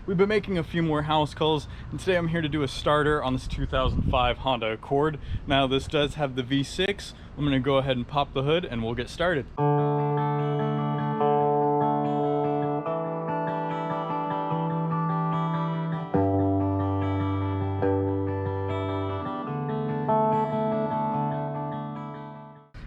We've been making a few more house calls, and today I'm here to do a starter on this 2005 Honda Accord. Now this does have the V6. I'm gonna go ahead and pop the hood and we'll get started.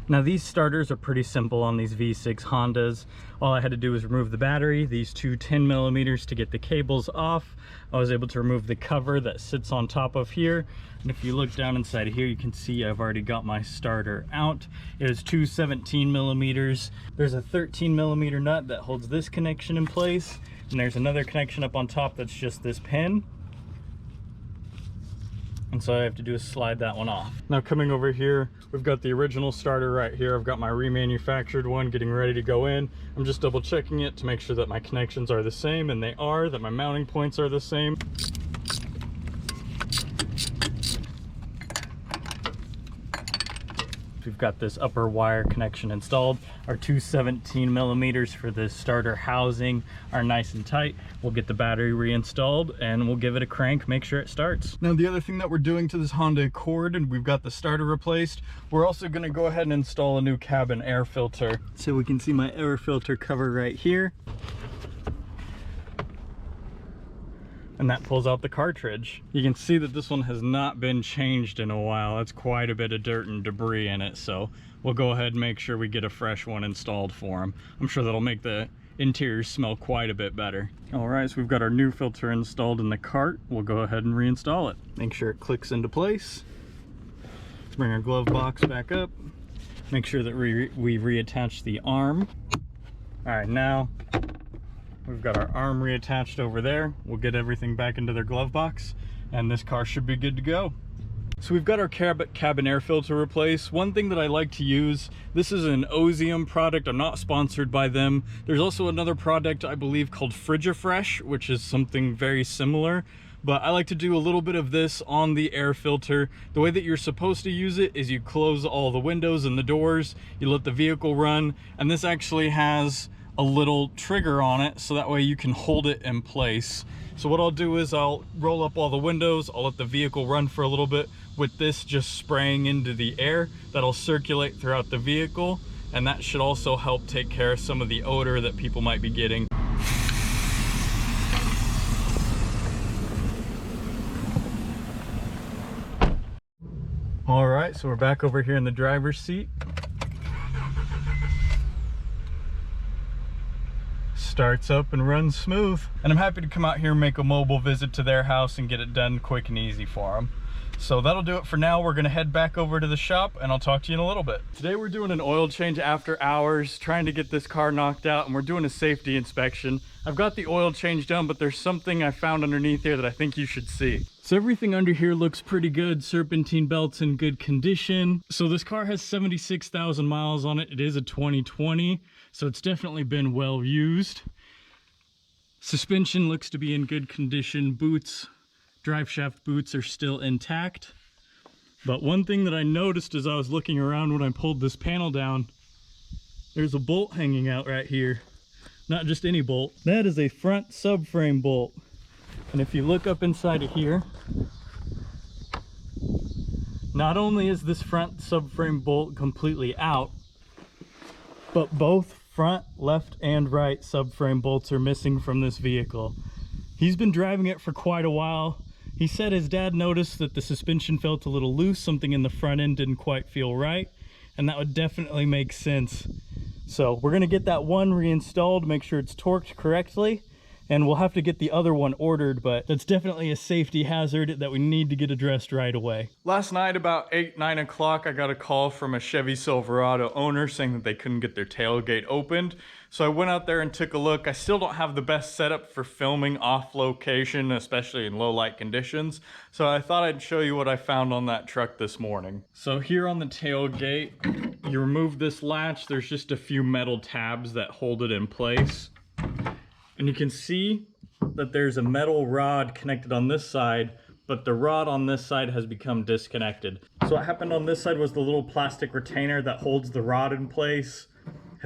Now these starters are pretty simple on these V6 Hondas. All I had to do was remove the battery, these two 10mm to get the cables off. I was able to remove the cover that sits on top of here. And if you look down inside here, you can see I've already got my starter out. It is two 17mm. There's a 13mm nut that holds this connection in place. And there's another connection up on top that's just this pin. And so all I have to do is slide that one off. Now coming over here, we've got the original starter right here. I've got my remanufactured one getting ready to go in. I'm just double checking it to make sure that my connections are the same, and they are, that my mounting points are the same. We've got this upper wire connection installed. Our two 17mm for the starter housing are nice and tight. We'll get the battery reinstalled and we'll give it a crank, make sure it starts. Now the other thing that we're doing to this Honda Accord, and we've got the starter replaced, we're also gonna go ahead and install a new cabin air filter. So we can see my air filter cover right here. And that pulls out the cartridge. You can see that this one has not been changed in a while. That's quite a bit of dirt and debris in it, so we'll go ahead and make sure we get a fresh one installed for them. I'm sure that'll make the interior smell quite a bit better. All right, so we've got our new filter installed in the cart. We'll go ahead and reinstall it. Make sure it clicks into place. Let's bring our glove box back up. Make sure that we reattach the arm. All right, now we've got our arm reattached over there. We'll get everything back into their glove box and this car should be good to go. So we've got our cabin air filter replaced. One thing that I like to use, this is an Ozium product. I'm not sponsored by them. There's also another product I believe called Frigifresh, which is something very similar. But I like to do a little bit of this on the air filter. The way that you're supposed to use it is you close all the windows and the doors, you let the vehicle run, and this actually has a little trigger on it so that way you can hold it in place. So what I'll do is I'll roll up all the windows, I'll let the vehicle run for a little bit with this just spraying into the air. That'll circulate throughout the vehicle, and that should also help take care of some of the odor that people might be getting. All right, so we're back over here in the driver's seat. Starts up and runs smooth. And I'm happy to come out here and make a mobile visit to their house and get it done quick and easy for them. So that'll do it for now. We're gonna head back over to the shop and I'll talk to you in a little bit. Today we're doing an oil change after hours, trying to get this car knocked out, and we're doing a safety inspection. I've got the oil change done, but there's something I found underneath here that I think you should see. So everything under here looks pretty good. Serpentine belt's in good condition. So this car has 76,000 miles on it. It is a 2020, so it's definitely been well used. Suspension looks to be in good condition. Boots, drive shaft boots are still intact. But one thing that I noticed as I was looking around when I pulled this panel down, there's a bolt hanging out right here. Not just any bolt. That is a front subframe bolt. And if you look up inside of here, not only is this front subframe bolt completely out, but both front, left, and right subframe bolts are missing from this vehicle. He's been driving it for quite a while. He said his dad noticed that the suspension felt a little loose, something in the front end didn't quite feel right, and that would definitely make sense. So we're gonna get that one reinstalled, make sure it's torqued correctly, and we'll have to get the other one ordered, but that's definitely a safety hazard that we need to get addressed right away. Last night about 8-9 o'clock, I got a call from a Chevy Silverado owner saying that they couldn't get their tailgate opened. So I went out there and took a look. I still don't have the best setup for filming off location, especially in low light conditions. So I thought I'd show you what I found on that truck this morning. So here on the tailgate, you remove this latch. There's just a few metal tabs that hold it in place. And you can see that there's a metal rod connected on this side, but the rod on this side has become disconnected. So what happened on this side was the little plastic retainer that holds the rod in place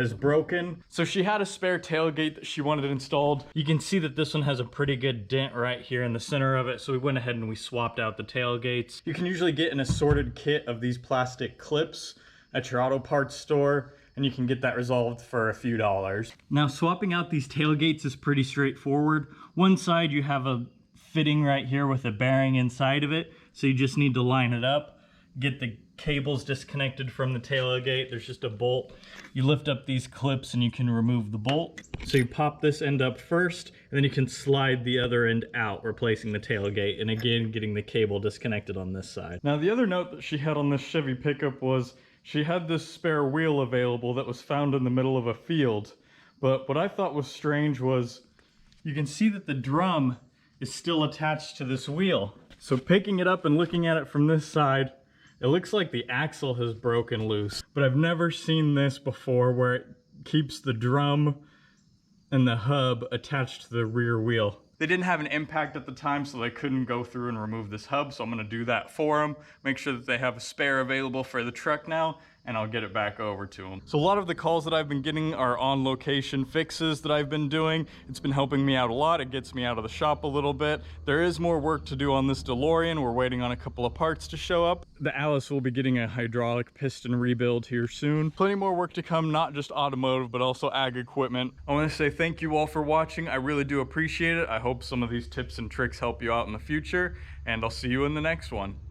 has broken. So she had a spare tailgate that she wanted installed. You can see that this one has a pretty good dent right here in the center of it. So we went ahead and we swapped out the tailgates. You can usually get an assorted kit of these plastic clips at your auto parts store, and you can get that resolved for a few dollars. Now, swapping out these tailgates is pretty straightforward. One side you have a fitting right here with a bearing inside of it, so you just need to line it up, get the cables disconnected from the tailgate. There's just a bolt. You lift up these clips and you can remove the bolt. So you pop this end up first, and then you can slide the other end out, replacing the tailgate, and again getting the cable disconnected on this side. Now, the other note that she had on this Chevy pickup was she had this spare wheel available that was found in the middle of a field. But what I thought was strange was you can see that the drum is still attached to this wheel. So picking it up and looking at it from this side, it looks like the axle has broken loose. But I've never seen this before where it keeps the drum and the hub attached to the rear wheel. They didn't have an impact at the time, so they couldn't go through and remove this hub, so I'm gonna do that for them, make sure that they have a spare available for the truck now, and I'll get it back over to them. So a lot of the calls that I've been getting are on location fixes that I've been doing. It's been helping me out a lot. It gets me out of the shop a little bit. There is more work to do on this DeLorean. We're waiting on a couple of parts to show up. The Alice will be getting a hydraulic piston rebuild here soon. Plenty more work to come, not just automotive, but also ag equipment. I want to say thank you all for watching. I really do appreciate it. I hope some of these tips and tricks help you out in the future, and I'll see you in the next one.